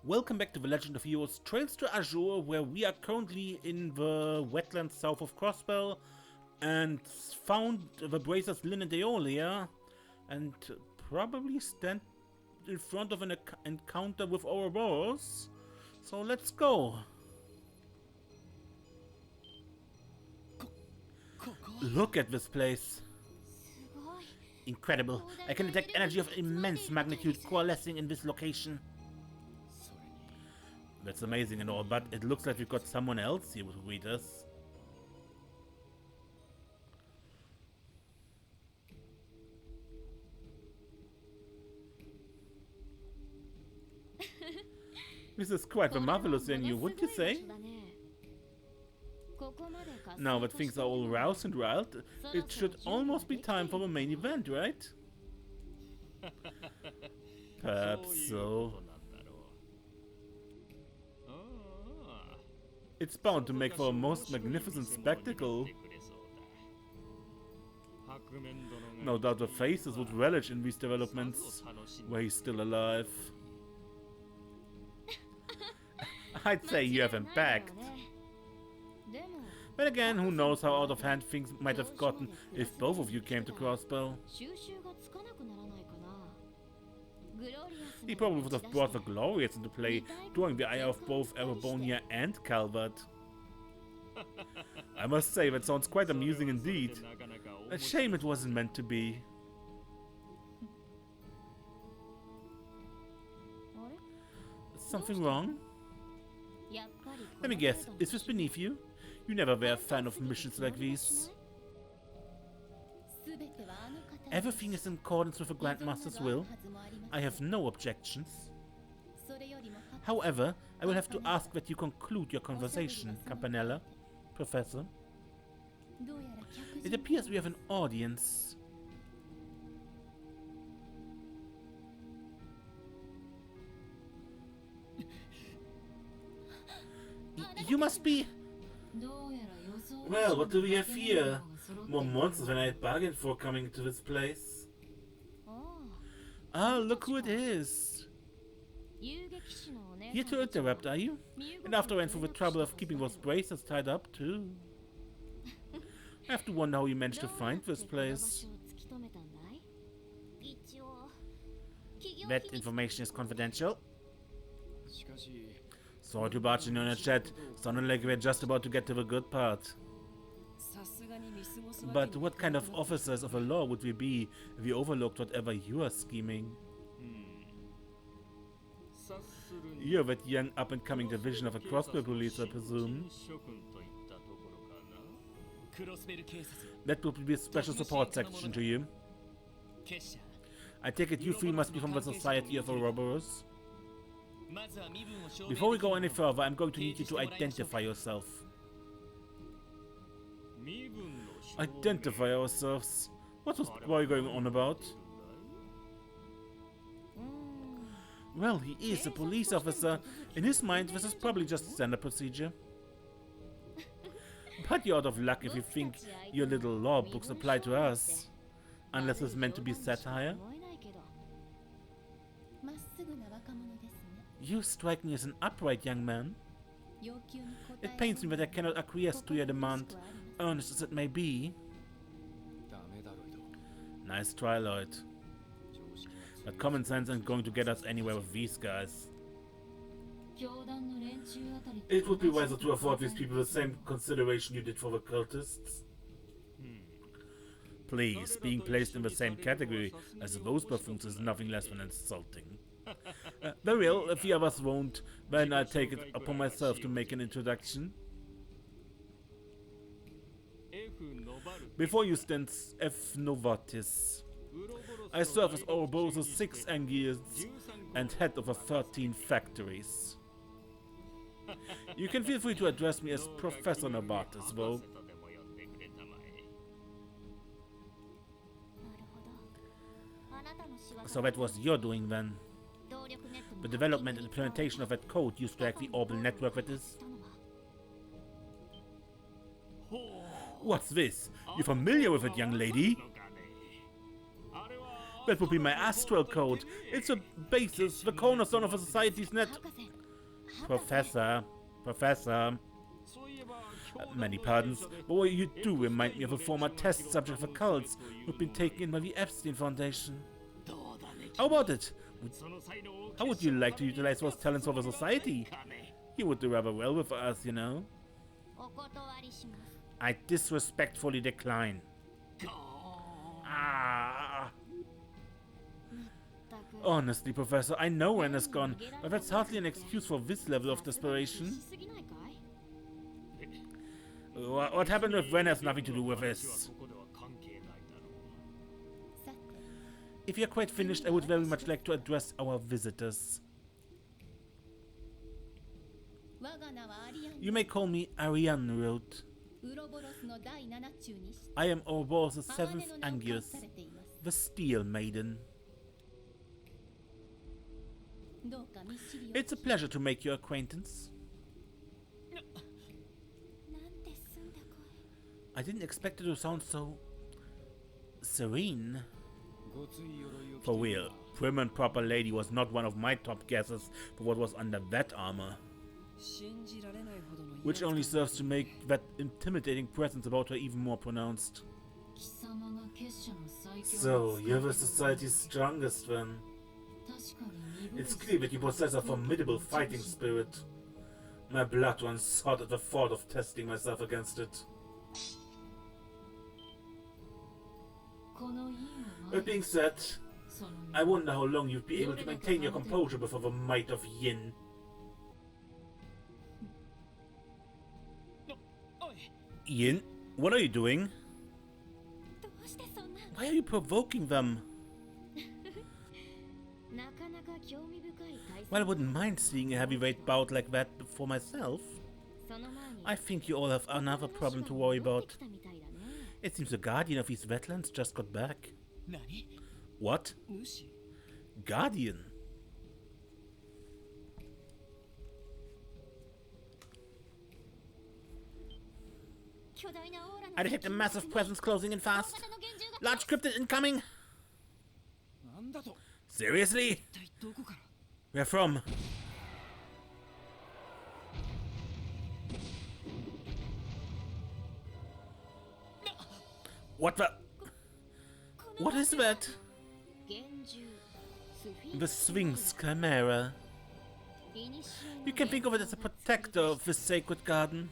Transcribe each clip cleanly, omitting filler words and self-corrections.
Welcome back to The Legend of Heroes Trails to Azure, where we are currently in the wetlands south of Crossbell and found the Bracers Lynn and Aeolia and probably stand in front of an encounter with Ouroboros. So let's go. Look at this place. Incredible. I can detect energy of immense magnitude coalescing in this location. That's amazing and all, but it looks like we've got someone else here to greet us. This is quite the marvelous venue, wouldn't you say? Now that things are all roused and riled, it should almost be time for the main event, right? Perhaps so. It's bound to make for a most magnificent spectacle. No doubt the faces would relish in these developments, where he's still alive. I'd say you have him backed. But again, who knows how out of hand things might have gotten if both of you came to Crossbell. He probably would have brought the Glorious into play, drawing the ire of both Erebonia and Calvert. I must say, that sounds quite amusing indeed. A shame it wasn't meant to be. Something wrong? Let me guess, is this beneath you? You never were a fan of missions like these. Everything is in accordance with the Grandmaster's will. I have no objections. However, I will have to ask that you conclude your conversation, Campanella, Professor. It appears we have an audience. You must be... Well, what do we have here? More monsters than I had bargained for coming to this place. Ah, look who it is. Here to interrupt, are you? And after I went through the trouble of keeping those bracers tied up, too. I have to wonder how you managed to find this place. That information is confidential. Sorry to barge in on your chat. Sounded like we're just about to get to the good part. But what kind of officers of the law would we be if we overlooked whatever you are scheming? You're that young up-and-coming division of a Crossbell police, I presume. That would be a special support section to you. I take it you three must be from the Society of Ouroboros. Before we go any further, I'm going to need you to identify yourself. Identify ourselves? What was Boy going on about? Well, he is a police officer. In his mind, this is probably just standard procedure. But you're out of luck if you think your little law books apply to us. Unless it's meant to be satire. You strike me as an upright young man. It pains me that I cannot acquiesce to your demand, earnest as it may be. Nice try, Lloyd. But common sense ain't going to get us anywhere with these guys. It would be wiser to afford these people the same consideration you did for the cultists. Please, being placed in the same category as those buffoons is nothing less than insulting. Very well, if the others won't, then I take it upon myself to make an introduction. Before you stands F. Novartis. I serve as Ouroboros' 6 Angiers and head of the 13 factories. You can feel free to address me as Professor Novartis, though. So that was your doing then? The development and implementation of that code used to hack the orbital network that is? What's this? You're familiar with it, young lady? That would be my astral code. It's a basis, the cornerstone of a society's net. Professor, many pardons, but what you do remind me of a former test subject for cults who'd been taken in by the Epstein Foundation. How about it? How would you like to utilize those talents for the society? You would do rather well with us, you know. I disrespectfully decline. Ah. Honestly, Professor, I know Ren is gone, but that's hardly an excuse for this level of desperation. What happened with Ren has nothing to do with this. If you're quite finished, I would very much like to address our visitors. You may call me Ariane Road. I am Ouroboros' 7th Angus, the Steel Maiden. It's a pleasure to make your acquaintance. I didn't expect it to sound so serene. For real, prim and proper lady was not one of my top guesses for what was under that armor. Which only serves to make that intimidating presence about her even more pronounced. So, you're the society's strongest then. It's clear that you possess a formidable fighting spirit. My blood runs hot at the thought of testing myself against it. That being said, I wonder how long you'd be able to maintain your composure before the might of Yin. Yin, what are you doing? Why are you provoking them? Well, I wouldn't mind seeing a heavyweight bout like that for myself. I think you all have another problem to worry about. It seems the guardian of these wetlands just got back. What? Guardian? I detect a massive presence closing in fast. Large cryptid incoming. Seriously? Where from? What the? What is that? The Sphinx Chimera. You can think of it as a protector of this sacred garden.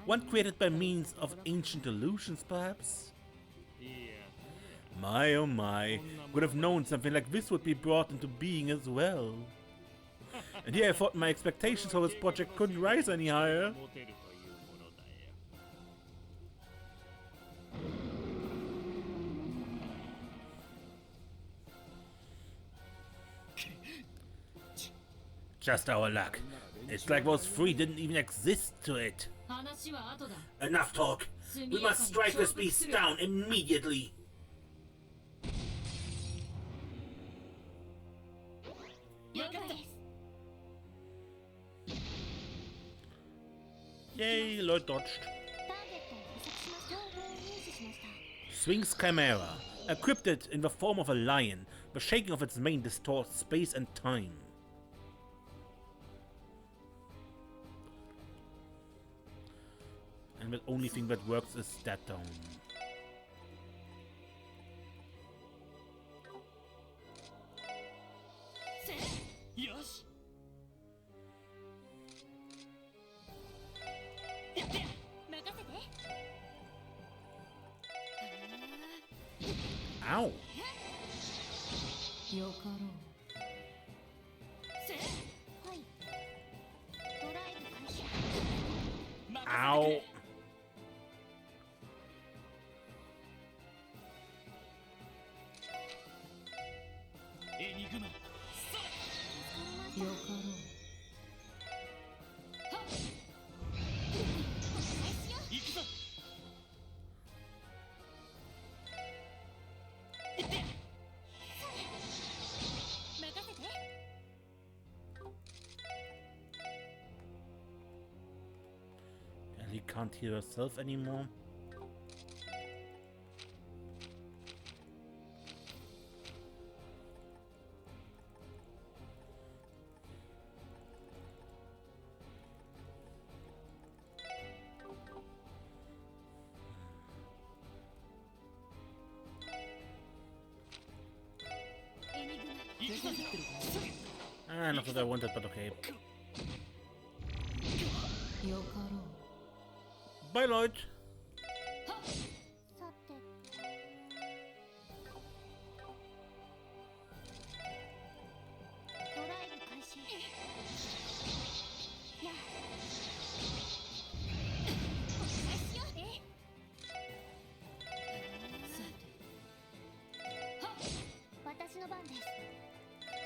One created by means of ancient illusions, perhaps? My oh my, would have known something like this would be brought into being as well. And here I thought my expectations for this project couldn't rise any higher. Just our luck. It's like those three didn't even exist to it. Enough talk. We must strike this beast down immediately. Yay, Lord dodged. Sphinx Chimera, a cryptid in the form of a lion. The shaking of its mane distorts space and time. And the only thing that works is that down. Ow! Ow! Ellie can't hear herself anymore. Not what I wanted, but okay. Bye, Lloyd. さてドライブ開始やあお願いしようさてはっ私の番です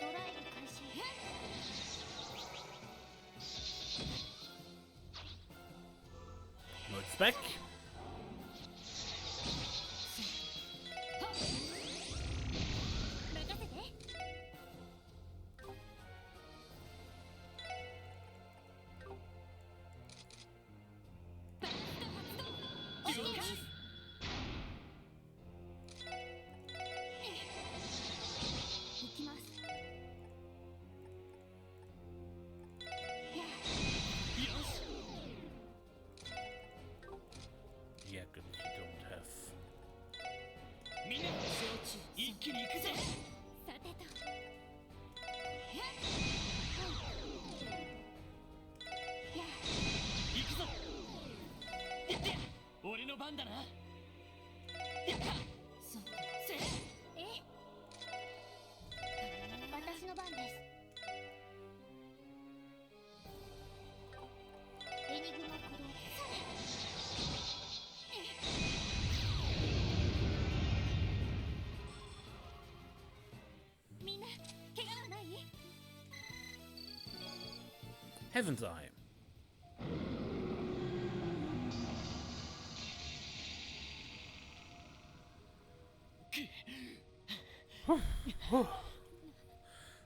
ドライブ開始Lloyd's back. Yeah, good. You don't have. みんな一気に行くぜさてと行くぞやって俺の番だなやったそうせえ私の番ですエニグマ駆動みんな怪我はない Heaven's Eye.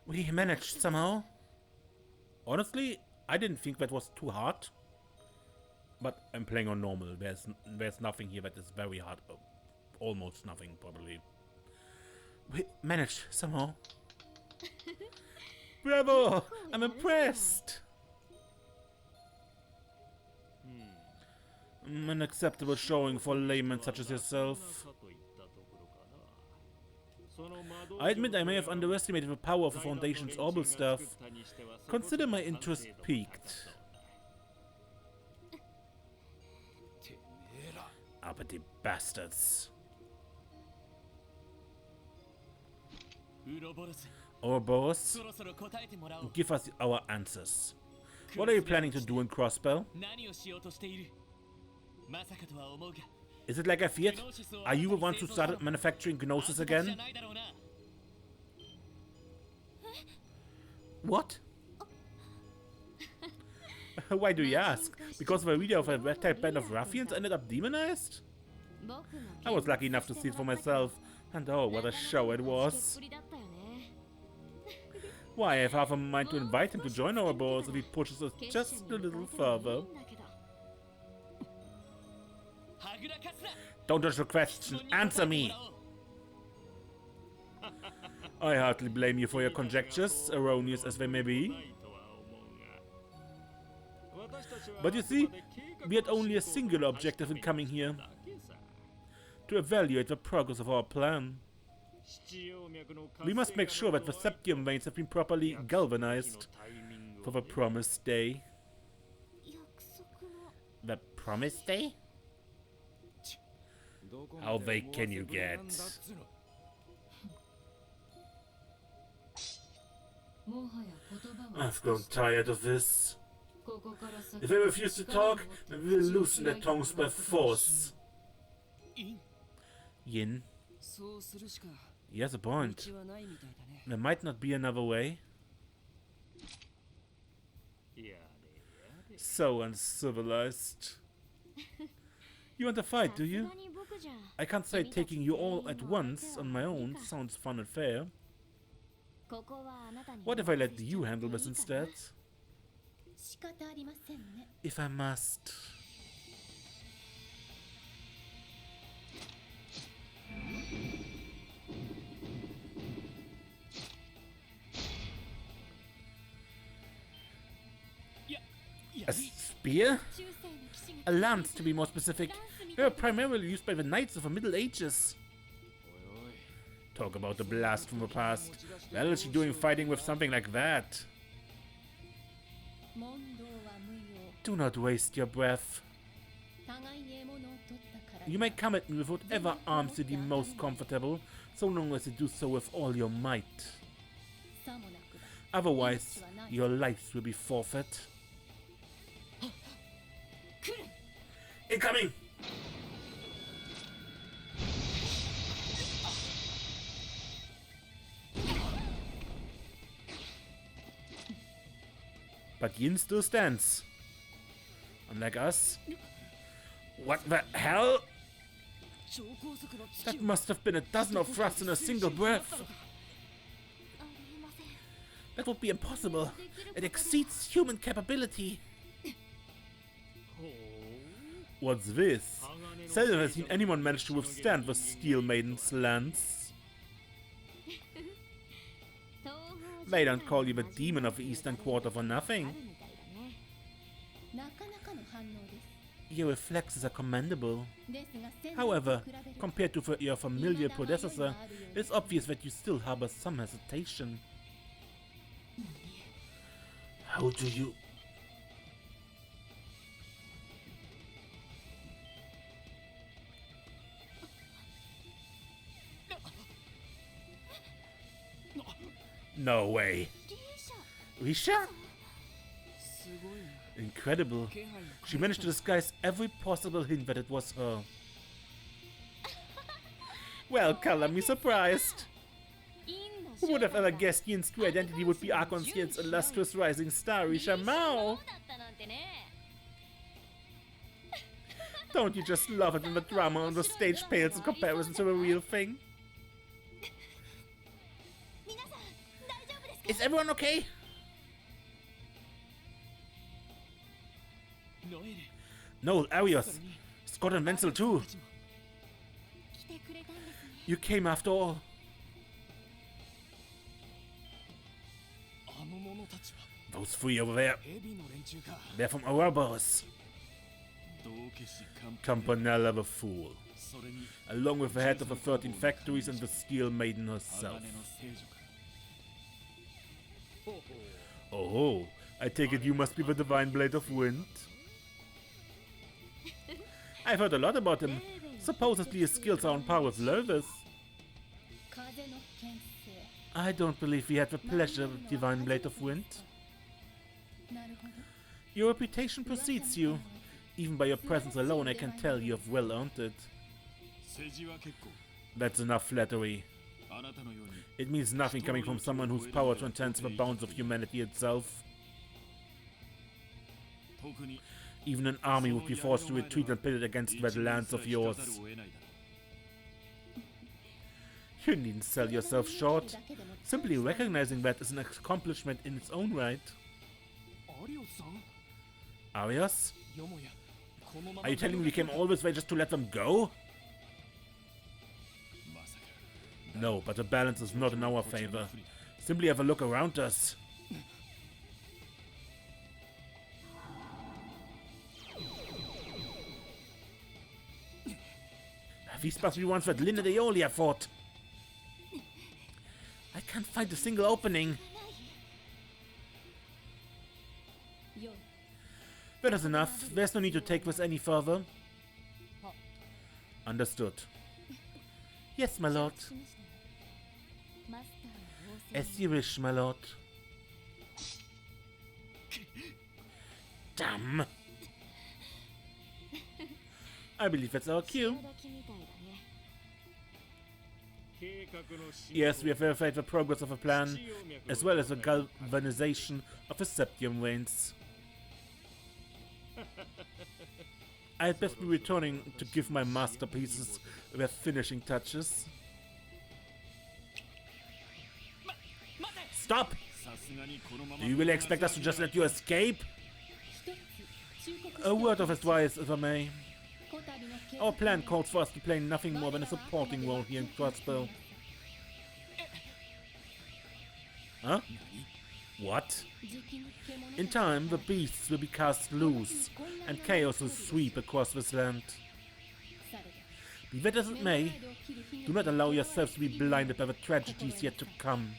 We managed somehow. Honestly, I didn't think that was too hard. But I'm playing on normal. There's nothing here that is very hard. Almost nothing, probably. We managed somehow. Bravo! I'm impressed. Unacceptable showing for laymen such as yourself. I admit I may have underestimated the power of the Foundation's orbital stuff. Consider my interest piqued. Uppity bastards. Ouroboros, give us our answers. What are you planning to do in Crossbell? Is it like I feared? Are you the ones who started manufacturing Gnosis again? What? Why do you ask? Because the leader of a red-type band of ruffians ended up demonized? I was lucky enough to see it for myself, and oh, what a show it was. Why, I have half a mind to invite him to join our boss if he pushes us just a little further. Don't dodge the question, answer me! I hardly blame you for your conjectures, erroneous as they may be. But you see, we had only a singular objective in coming here. To evaluate the progress of our plan. We must make sure that the septium veins have been properly galvanized for the promised day. The promised day? How vague can you get? I've grown tired of this. If they refuse to talk, then we will loosen their tongues by force. Yin? He has a point. There might not be another way. So uncivilized. You want to fight, do you? I can't say taking you all at once on my own sounds fun and fair. What if I let you handle this instead? If I must. A spear? A lance, to be more specific. They were primarily used by the knights of the Middle Ages. Talk about the blast from the past. What is she doing fighting with something like that? Do not waste your breath. You may come at me with whatever arms you deem most comfortable, so long as you do so with all your might. Otherwise, your lives will be forfeit. Incoming! But Yin still stands. Unlike us. What the hell? That must have been a dozen of thrusts in a single breath. That would be impossible. It exceeds human capability. What's this? Seldom has seen anyone manage to withstand the Steel Maiden's lance. They don't call you the demon of the Eastern Quarter for nothing. Your reflexes are commendable. However, compared to your familiar predecessor, it's obvious that you still harbor some hesitation. How do you... No way. Risha? Incredible. She managed to disguise every possible hint that it was her. Well, color me surprised. Who would have ever guessed Yin's true identity would be Archon's Yin's illustrious rising star, Risha Mao? Don't you just love it when the drama on the stage pales in comparison to the real thing? Is everyone okay? Noel, Arios, Scott and Wenzel too. You came after all. Those three over there. They're from Ouroboros. Campanella the Fool. Along with the head of the 13 factories and the Steel Maiden herself. Oh, I take it you must be the Divine Blade of Wind. I've heard a lot about him. Supposedly his skills are on par with LoH's. I don't believe we had the pleasure of Divine Blade of Wind. Your reputation precedes you. Even by your presence alone, I can tell you have well earned it. That's enough flattery. It means nothing coming from someone whose power transcends the bounds of humanity itself. Even an army would be forced to retreat and pitted against that lance of yours. You needn't sell yourself short. Simply recognizing that is an accomplishment in its own right. Arios? Are you telling me we came all this way just to let them go? No, but the balance is not in our favor. Simply have a look around us. These must be ones that Lynn and Aeolia fought. I can't find a single opening. That is enough. There's no need to take this any further. Understood. Yes, my lord. As you wish, my lord. Damn. I believe that's our cue. Yes, we have verified the progress of a plan, as well as the galvanization of the septium veins. I had best be returning to give my masterpieces their finishing touches. Stop! Do you really expect us to just let you escape? A word of advice, if I may. Our plan calls for us to play nothing more than a supporting role here in Crossbell. Huh? What? In time, the beasts will be cast loose, and chaos will sweep across this land. Be that as it may, do not allow yourselves to be blinded by the tragedies yet to come.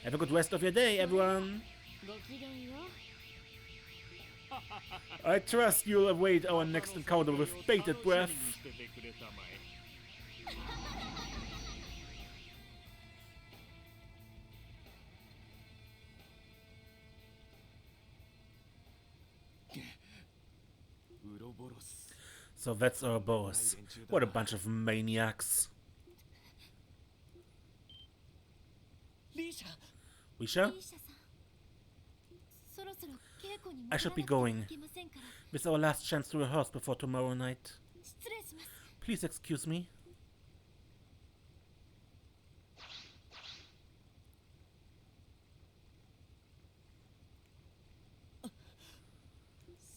Have a good rest of your day, everyone. ごきげんよう。 I trust you'll await our next encounter with bated breath. So that's Ouroboros. What a bunch of maniacs. Risha? リーシャさん、そろそろ稽古に I 戻 should ら be なくてはい going. けませんから。 It's our last chance to rehearse before tomorrow night. 失礼します。 Please excuse me.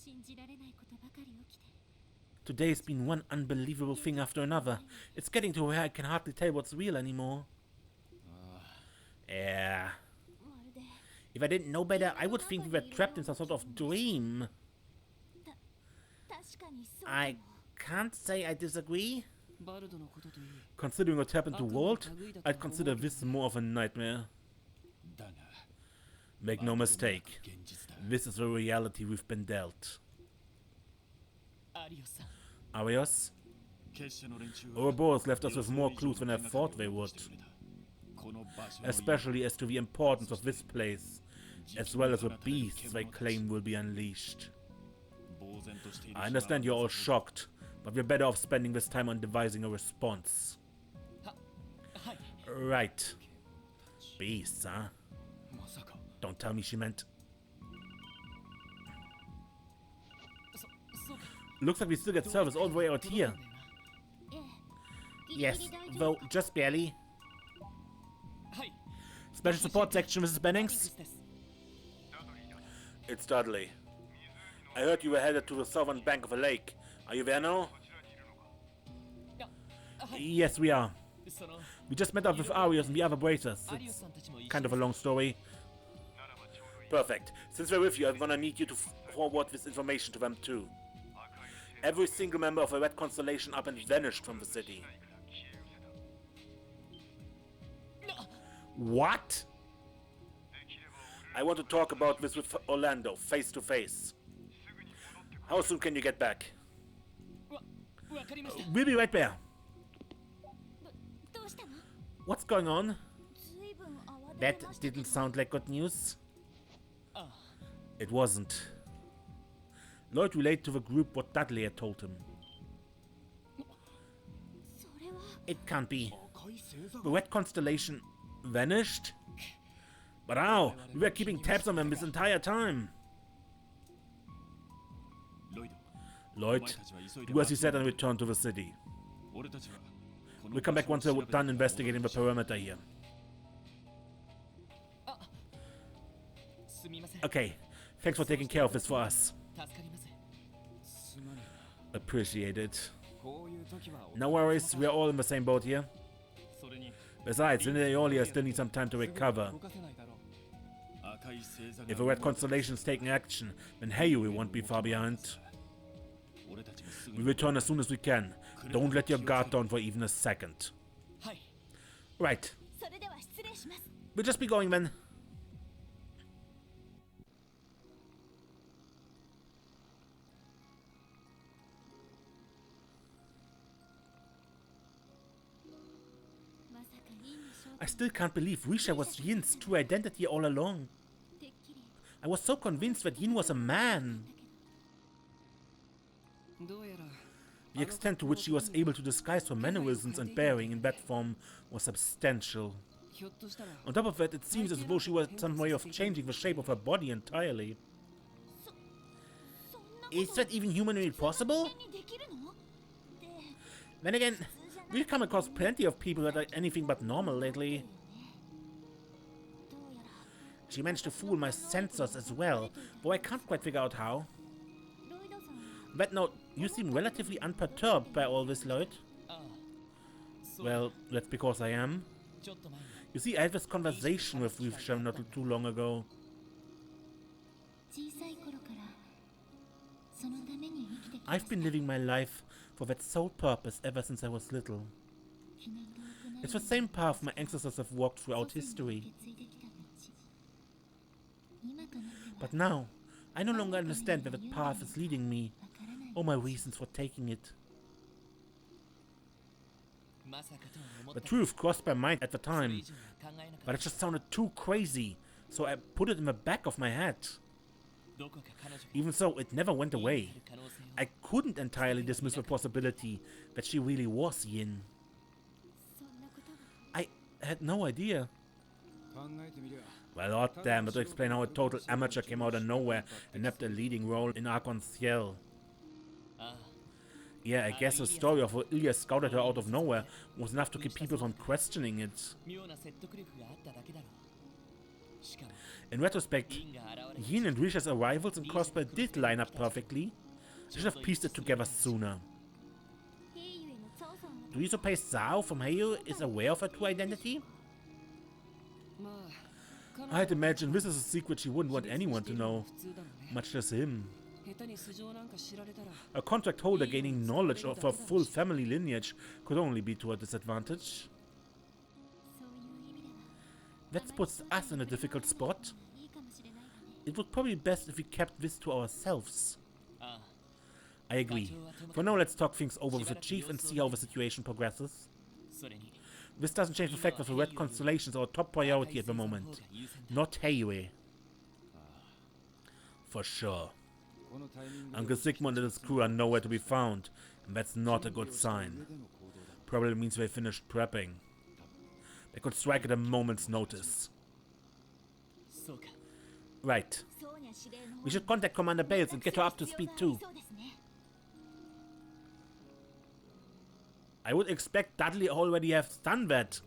信じられないことばかり起きて。 Today's been one unbelievable thing after another. It's getting to where I can hardly tell what's real anymore. Yeah. まるで If I didn't know better, I would think we were trapped in some sort of dream. 確かにそうかも。 I can't say I disagree. バルドのことといい Considering what happened to Walt, I'd consider this more of a nightmare. だが Make no mistake, 現実だ this is the reality we've been dealt. アリオさん Arios? 結社の連中は Ouroboros left us with more clues than I thought they would. この場所の Especially as to the importance of this place, as well as the beasts they claim will be unleashed. 呆然としている I understand you're all shocked, but we're better off spending this time on devising a response. はい Right. Beasts, huh? まさか Don't tell me she meant... そうか Looks like we still get service all the way out here. ええ、ギリ Yes, ギリ大丈夫 though just barely. はい Special support section, Mrs. Bennings. です It's Dudley. I heard you were headed to the southern bank of a lake. Are you there now? はい Yes, we are. その We just met up with Arios and the other bracers. アリオ It's さんたちも一緒 kind of a long story. Perfect. Since we're with you, I'm gonna need you to forward this information to them too. Every single member of the Red Constellation up and vanished from the city. What? I want to talk about this with Orlando, face to face. How soon can you get back? わかりました We'll be right there. どうしたの？ What's going on? ずいぶん慌て That てましたけど didn't sound like good news. あ It wasn't. Lloyd relayed to the group what Dudley had told him. それは It can't be. 赤い星座 The Red Constellation vanished? But how? We were keeping tabs on them this entire time. ロイド Lloyd, do as he said and return to the city. 俺たちはこの We'll come back once we're done investigating the perimeter here. すみません Okay, thanks for taking care of this for us. 助かりますすまね Appreciate it. こういう時は No worries, we're all in the same boat here. それに Besides, Linda Eolia still needs some time to すぐに recover. 動かせないだろう赤い星座が If the Red Constellation's taking action, then hey, we won't be far behind. 俺たちもすぐ We に return as soon as we can. Don't let your guard down for even a second. はい Right, それでは失礼します。 we'll just be going then. I still can't believe Risha was Yin's true identity all along. てっきり I was so convinced that Yin was a man. どうやら The extent to which she was able to disguise her mannerisms and bearing in that form was substantial. ひょっとしたら On top of that, it seems as though she had some way of changing the shape of her body entirely. そんな Is こと that even humanly possible? にできるの？で、 Then again, we've come across plenty of people that are anything but normal lately. どうやら She managed to fool my sensors as well, though I can't quite figure out how. ロイドさん、 But no, you seem relatively unperturbed by all this, Lloyd. ああそう Well, that's because I am. ちょっと前に You see, I had this conversation with Risha not too long ago. 小さい頃からそのために生きてきた I've been living my life for that sole purpose ever since I was little. 記念が行われ It's the same path my ancestors have walked throughout 祖先が history. 受け継いできた道。今とな But now, I no longer understand where the path is leading me, or my reasons for taking it. The truth crossed my mind at the time, but it just sounded too crazy, so I put it in the back of my head. Even so, it never went away. I couldn't entirely dismiss the possibility that she really was Yin. I had no idea. Well, odd damn, but to explain how a total amateur came out of nowhere and nabbed a leading role in Archon-Ciel. Yeah, I guess the story of how Ilya scouted her out of nowhere was enough to keep people from questioning it. In retrospect, Yin and Risha's arrivals in Crossbell did line up perfectly. I should have pieced it together sooner. Do you suppose Zhao from Heiyu is aware of her true identity? I'd imagine this is a secret she wouldn't want anyone to know, much less him. A contract holder gaining knowledge of her full family lineage could only be to her disadvantage. That puts us in a difficult spot. It would probably be best if we kept this to ourselves. I agree. For now, let's talk things over with the chief and see how the situation progresses. This doesn't change the fact that the Red Constellation is our top priority at the moment. Not Heiyu. For sure. Uncle Sigmund and his crew are nowhere to be found, and that's not a good sign. Probably means they finished prepping. They could strike at a moment's notice. Right. We should contact Commander Bales and get her up to speed too. I would expect Dudley already has done that.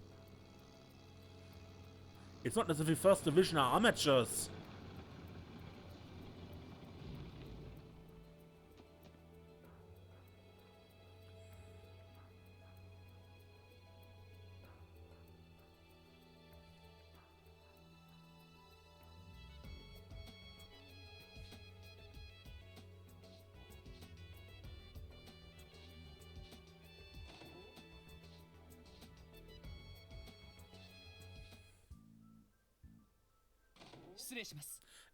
It's not as if the First Division are amateurs.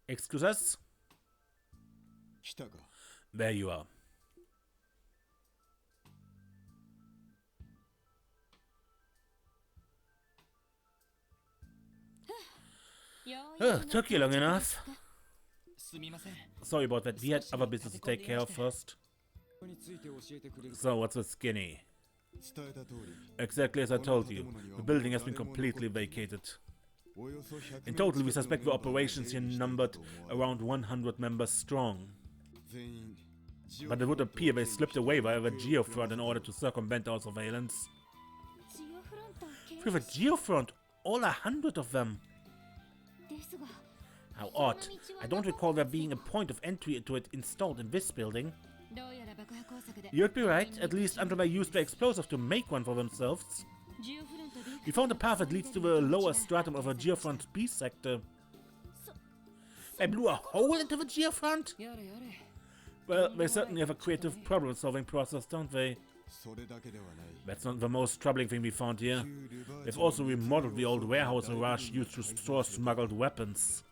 Excuse us? There you are. Took you long enough. Sorry about that. We had other business to take care of first. So, what's with Skinny? Exactly as I told you. The building has been completely vacated. In total, we suspect the operations here numbered around 100 members strong. But it would appear they slipped away via the geofront in order to circumvent our surveillance. Through the geofront, all 100 of them. How odd. I don't recall there being a point of entry to it installed in this building. You'd be right, at least until they used the explosive to make one for themselves. We found a path that leads to the lower stratum of a geofront B sector. They blew a hole into the geofront? Well, they certainly have a creative problem-solving process, don't they? That's not the most troubling thing we found here. They've also remodeled the old warehouse Rush used to store smuggled weapons.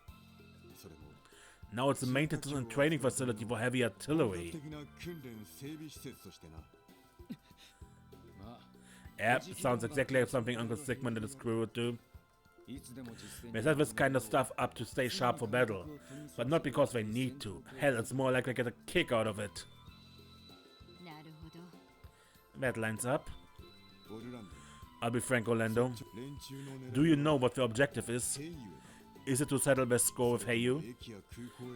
Now it's a maintenance and training facility for heavy artillery. Yeah, sounds exactly like something Uncle Sigmund and his crew would do. They set this kind of stuff up to stay sharp for battle, but not because they need to. Hell, it's more like they get a kick out of it. That lines up. I'll be frank, Orlando. Do you know what the objective is? Is it to settle their score with Heiyu?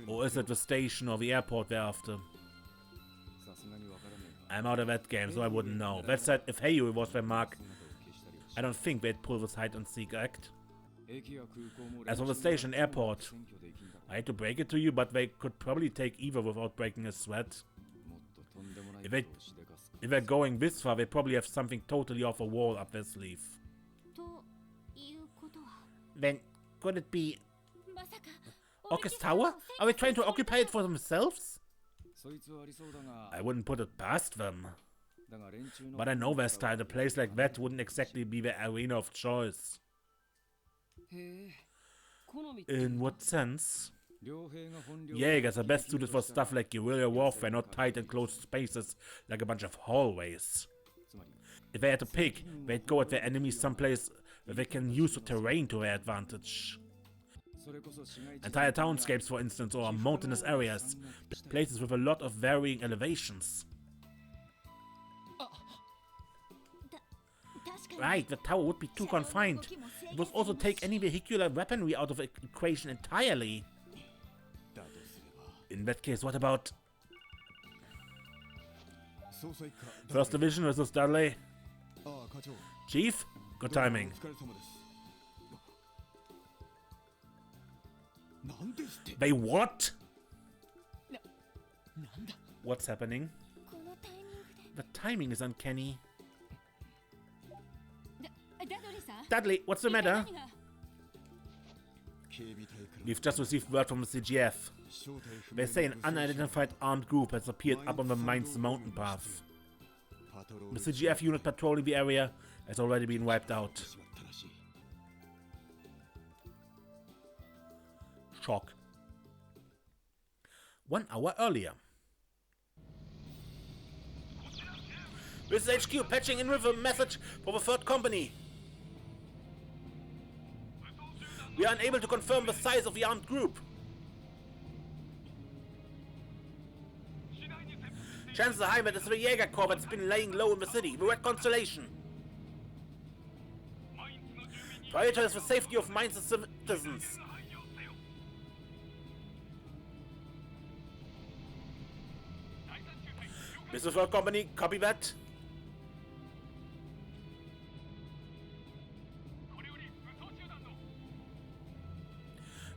Or is it the station or the airport they're after? I'm out of that game, so I wouldn't know. That said, if Heiyu was their mark, I don't think they'd pull this hide-and-seek act. As for the station airport, I hate to break it to you, but they could probably take either without breaking a sweat. If they're going this far, they probably have something totally off the wall up their sleeve. Then, could it be Orcus Tower? Are they trying to occupy it for themselves? I wouldn't put it past them. But I know their style. A place like that wouldn't exactly be their arena of choice. In what sense? Jaegers are best suited for stuff like guerrilla warfare, not tight and closed spaces like a bunch of hallways. If they had to pick, they'd go at their enemies someplace where they can use the terrain to their advantage. Entire townscapes, for instance, or mountainous areas, places with a lot of varying elevations. Right, the tower would be too confined. It would also take any vehicular weaponry out of the equation entirely. In that case, what about... First Division versus Dudley. Chief, good timing. They what? What's happening? The timing is uncanny. Dudley, what's the matter? We've just received word from the CGF. They say an unidentified armed group has appeared up on the mine's mountain path. The CGF unit patrolling the area has already been wiped out. Shock. 1 hour earlier. This is HQ patching in with a message for the third company. We are unable to confirm the size of the armed group. Chances are high that it's the Jaeger Corps that's been laying low in the city, the Red Constellation. Prioritize the safety of Mainz citizens. This is our company, copy that.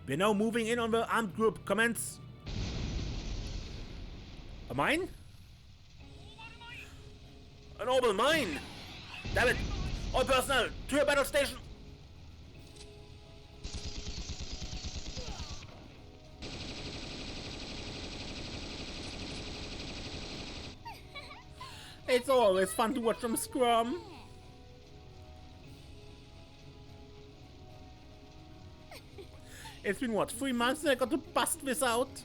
We're now moving in on the armed group. Commence. A mine? An orbital mine! Damn it! All personnel, to your battle station! It's always fun to watch them scrum. It's been what, 3 months and I got to bust this out?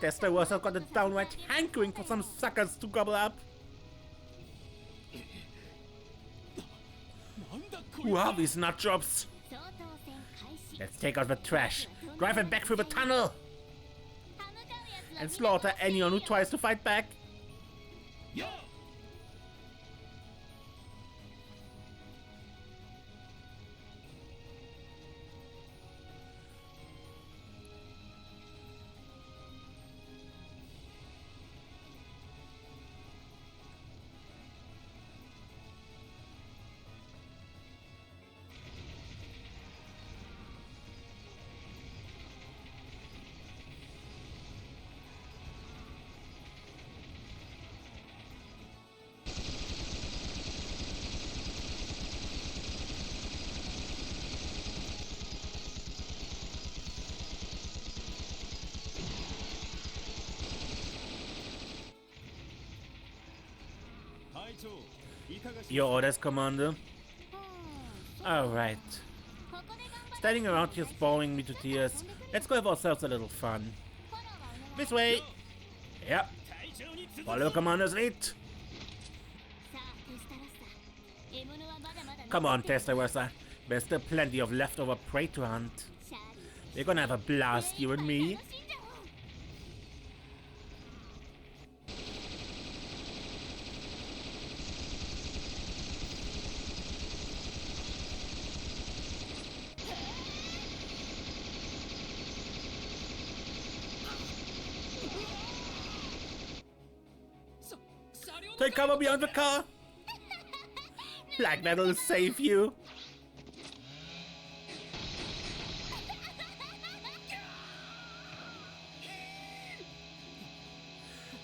Tester was got a downright hankering for some suckers to gobble up. Who are these nutjobs? Let's take out the trash, drive it back through the tunnel, and slaughter anyone who tries to fight back. Your orders, Commander? Alright. Standing around here is boring me to tears. Let's go have ourselves a little fun. This way! Yep. Follow Commander's lead. Come on, Testarossa. There's still plenty of leftover prey to hunt. We're gonna have a blast, you and me. Take cover behind the car! Black Metal will save you!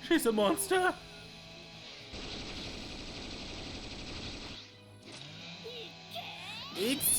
She's a monster! It's